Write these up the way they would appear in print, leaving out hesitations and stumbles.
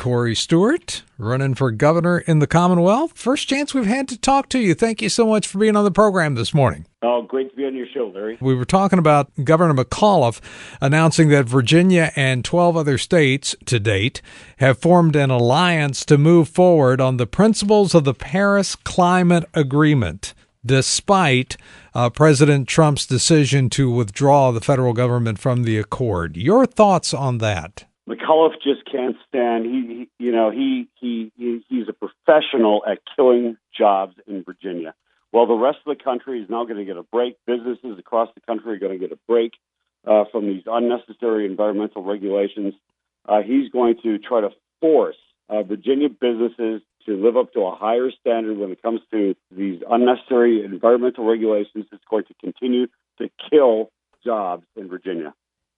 Corey Stewart, running for governor in the Commonwealth. First chance we've had to talk to you. Thank you so much for being on the program this morning. Oh, great to be on your show, Larry. We were talking about Governor McAuliffe announcing that Virginia and 12 other states to date have formed an alliance to move forward on the principles of the Paris Climate Agreement, despite President Trump's decision to withdraw the federal government from the accord. Your thoughts on that? McAuliffe just can't stand. He's a professional at killing jobs in Virginia. Well, the rest of the country is now going to get a break. Businesses across the country are going to get a break from these unnecessary environmental regulations. He's going to try to force Virginia businesses to live up to a higher standard when it comes to these unnecessary environmental regulations. It's going to continue to kill jobs in Virginia.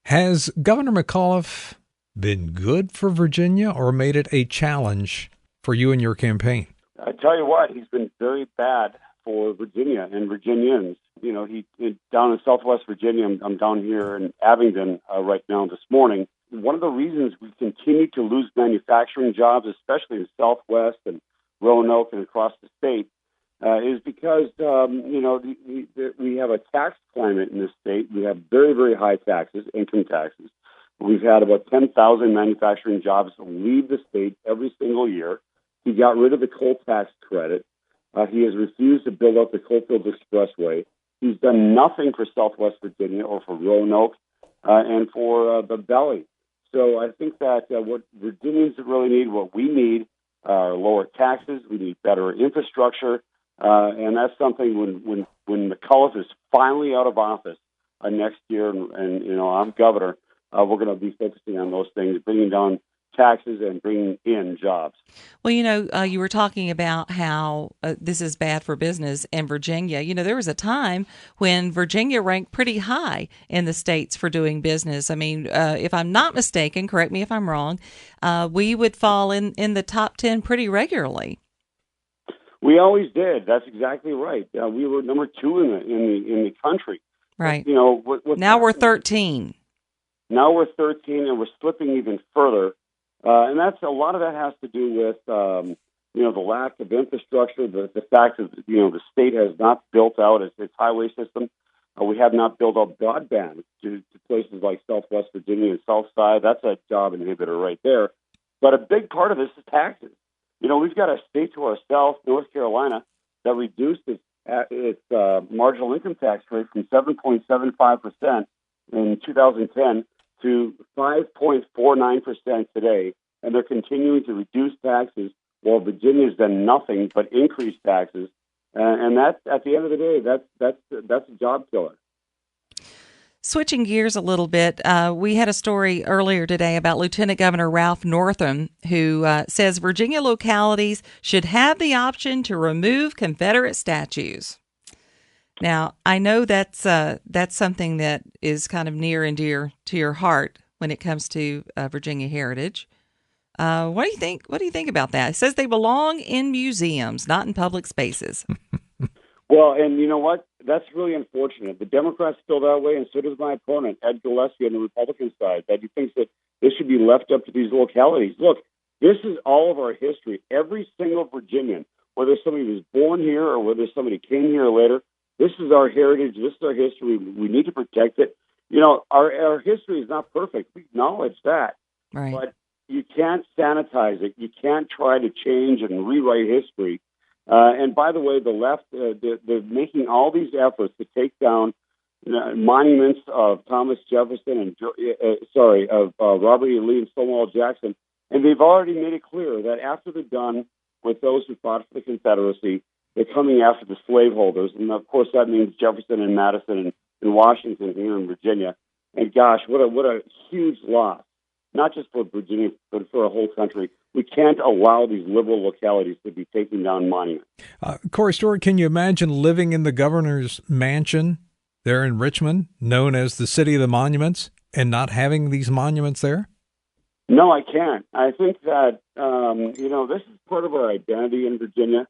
Has Governor McAuliffe been good for Virginia or made it a challenge for you and your campaign? I tell you what, he's been very bad for Virginia and Virginians. You know, he down in Southwest Virginia. I'm down here in Abingdon right now this morning. One of the reasons we continue to lose manufacturing jobs, especially in Southwest and Roanoke and across the state, is because we have a tax climate in this state. We have very, very high taxes, income taxes. We've had about 10,000 manufacturing jobs leave the state every single year. He got rid of the coal tax credit. He has refused to build up the Coalfields Expressway. He's done nothing for Southwest Virginia or for Roanoke and for the Valley. So I think that what Virginians really need, what we need, are lower taxes. We need better infrastructure. And that's something when McAuliffe is finally out of office next year and I'm governor, we're going to be focusing on those things, bringing down taxes and bringing in jobs. Well, you were talking about how this is bad for business in Virginia. You know, there was a time when Virginia ranked pretty high in the states for doing business. I mean, if I'm not mistaken, correct me if I'm wrong, we would fall in the top 10 pretty regularly. We always did. That's exactly right. We were number 2 in the country. Right. But, now we're 13. Now we're 13, and we're slipping even further. And a lot of that has to do with, the lack of infrastructure, the fact that, the state has not built out its highway system. We have not built out broadband to places like Southwest Virginia and South Side. That's a job inhibitor right there. But a big part of this is taxes. We've got a state to ourselves, North Carolina, that reduced its marginal income tax rate from 7.75% in 2010 to 5.49% today, and they're continuing to reduce taxes while Virginia's done nothing but increase taxes. And that's, at the end of the day, that's a job killer. Switching gears a little bit, we had a story earlier today about Lieutenant Governor Ralph Northam, who says Virginia localities should have the option to remove Confederate statues. Now, I know that's something that is kind of near and dear to your heart when it comes to Virginia heritage. What do you think? What do you think about that? It says they belong in museums, not in public spaces. Well, and you know what? That's really unfortunate. The Democrats feel that way, and so does my opponent, Ed Gillespie, on the Republican side, that he thinks that this should be left up to these localities. Look, this is all of our history. Every single Virginian, whether somebody was born here or whether somebody came here later, this is our heritage. This is our history. We need to protect it. Our history is not perfect. We acknowledge that. Right. But you can't sanitize it. You can't try to change and rewrite history. And by the way, the left, they're making all these efforts to take down monuments of Thomas Jefferson of Robert E. Lee and Stonewall Jackson. And they've already made it clear that after they're done with those who fought for the Confederacy, they're coming after the slaveholders. And, of course, that means Jefferson and Madison and Washington here in Virginia. And, gosh, what a huge loss, not just for Virginia, but for a whole country. We can't allow these liberal localities to be taking down monuments. Corey Stewart, can you imagine living in the governor's mansion there in Richmond, known as the City of the Monuments, and not having these monuments there? No, I can't. I think that, this is part of our identity in Virginia.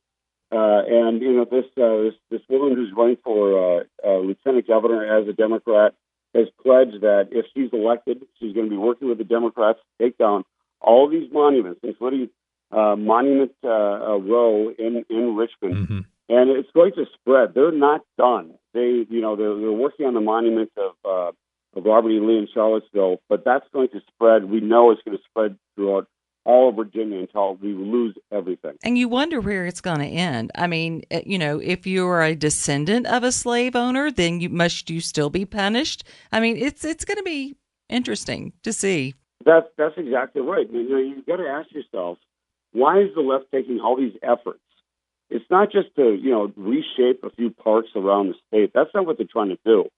This woman who's running for lieutenant governor as a Democrat has pledged that if she's elected, she's going to be working with the Democrats to take down all these monuments, including Monument Row in Richmond, Mm-hmm. and it's going to spread. They're not done. They're working on the monument of Robert E. Lee in Charlottesville, but that's going to spread. We know it's going to spread throughout all of Virginia until we lose everything. And you wonder where it's going to end. I mean, if you're a descendant of a slave owner, then must you still be punished? I mean, it's going to be interesting to see. That's exactly right. You've got to ask yourself, why is the left taking all these efforts? It's not just to reshape a few parks around the state. That's not what they're trying to do,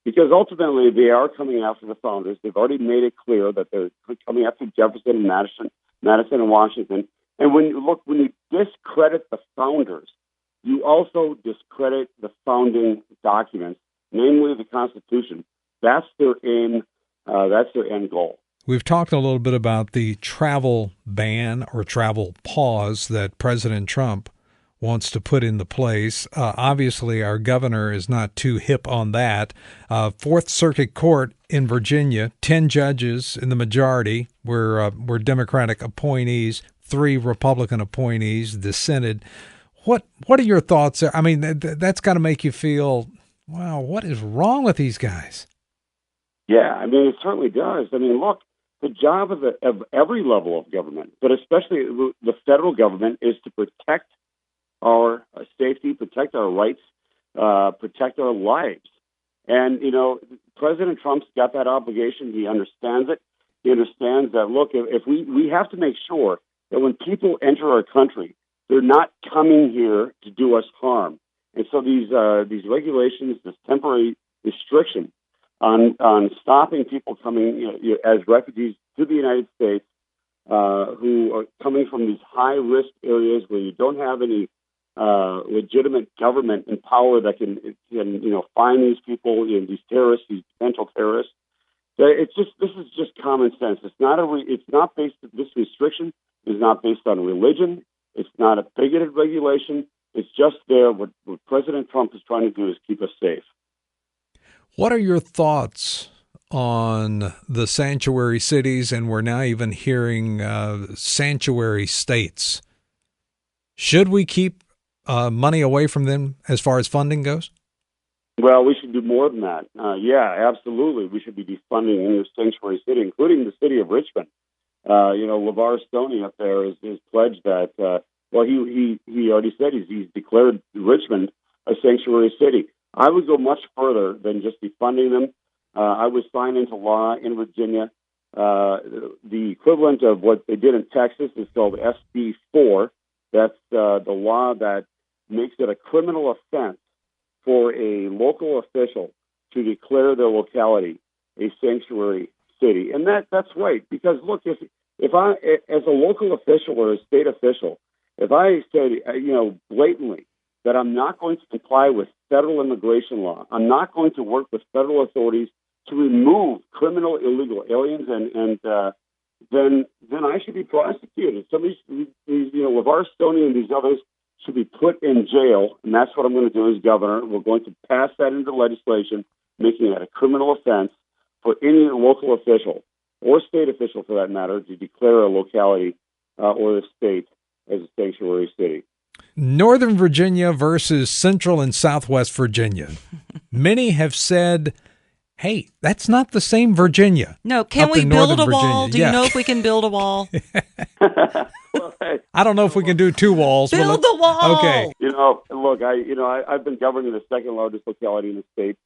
because ultimately they are coming after the founders. They've already made it clear that they're coming after Jefferson and Madison and Washington. And when you discredit the founders, you also discredit the founding documents, namely the Constitution. That's their aim. That's their end goal. We've talked a little bit about the travel ban or travel pause that President Trump wants to put into place. Obviously, our governor is not too hip on that. Fourth Circuit Court in Virginia, 10 judges in the majority were Democratic appointees, 3 Republican appointees dissented. What are your thoughts there? I mean, that's got to make you feel, wow, what is wrong with these guys? Yeah, I mean, it certainly does. I mean, look, the job of every level of government, but especially the federal government, is to protect our safety, protect our rights, protect our lives. And, President Trump's got that obligation. He understands it. He understands that, look, if we have to make sure that when people enter our country, they're not coming here to do us harm. And so these regulations, this temporary restriction on stopping people coming as refugees to the United States who are coming from these high-risk areas where you don't have any legitimate government in power that can find these people, these terrorists, these potential terrorists. This is just common sense. This restriction is not based on religion. It's not a bigoted regulation. It's just there. What President Trump is trying to do is keep us safe. What are your thoughts on the sanctuary cities, and we're now even hearing sanctuary states? Should we keep money away from them as far as funding goes? Well, we should do more than that. Yeah, absolutely. We should be defunding any sanctuary city, including the city of Richmond. LeVar Stoney up there has pledged that. He already said he's declared Richmond a sanctuary city. I would go much further than just defunding them. I would sign into law in Virginia the equivalent of what they did in Texas is called SB 4. That's the law that makes it a criminal offense for a local official to declare their locality a sanctuary city. And that's right, because look, if I, as a local official or a state official, if I say, blatantly that I'm not going to comply with federal immigration law, I'm not going to work with federal authorities to remove criminal illegal aliens, and then I should be prosecuted. Some of these LeVar Stoney and these others should be put in jail, and that's what I'm going to do as governor. We're going to pass that into legislation, making it a criminal offense for any local official or state official, for that matter, to declare a locality or a state as a sanctuary city. Northern Virginia versus Central and Southwest Virginia. Many have said, hey, that's not the same Virginia. No, can we build a wall? Do you know if we can build a wall? I don't know if we can do 2 walls. Build the wall! Okay. Look, I've been governing the second largest locality in the state,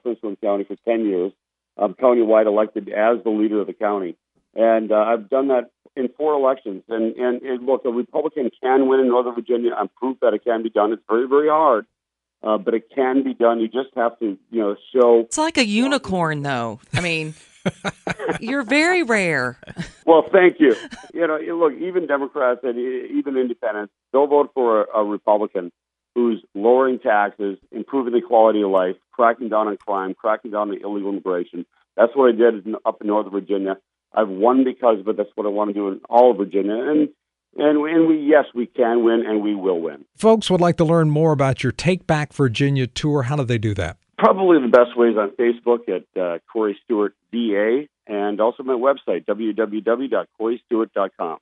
Prince William County, for 10 years. I'm countywide elected as the leader of the county. And I've done that in 4 elections. And look, a Republican can win in Northern Virginia. I'm proof that it can be done. It's very, very hard, but it can be done. You just have to, show. It's like a unicorn, though. I mean, you're very rare. Well, thank you. Look, even Democrats and even independents, they'll vote for a Republican who's lowering taxes, improving the quality of life, cracking down on crime, cracking down on illegal immigration. That's what I did up in Northern Virginia. I've won because of it. That's what I want to do in all of Virginia. And we can win, and we will win. Folks would like to learn more about your Take Back Virginia tour. How do they do that? Probably the best way is on Facebook at Corey Stewart DA, and also my website, www.corystewart.com.